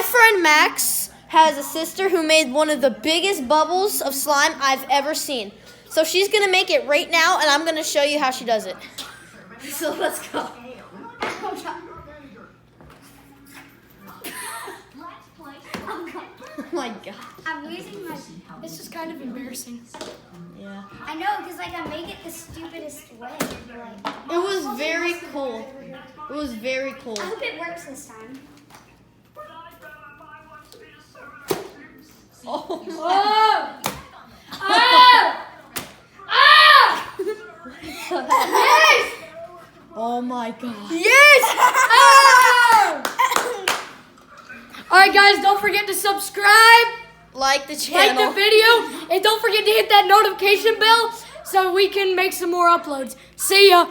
My friend Max has a sister who made one of the biggest bubbles of slime I've ever seen. So she's going to make it right now, and I'm going to show you how she does it. So let's go. Oh my god. I'm losing my... This is kind of embarrassing. Yeah. I know, because like I make it the stupidest way. Like, It was very cool. It was very cool. I hope it works this time. Oh my. Yes! Oh my god. Yes! Alright guys, don't forget to subscribe, Like the like channel. the video, and don't forget to hit that notification bell so we can make some more uploads. See ya!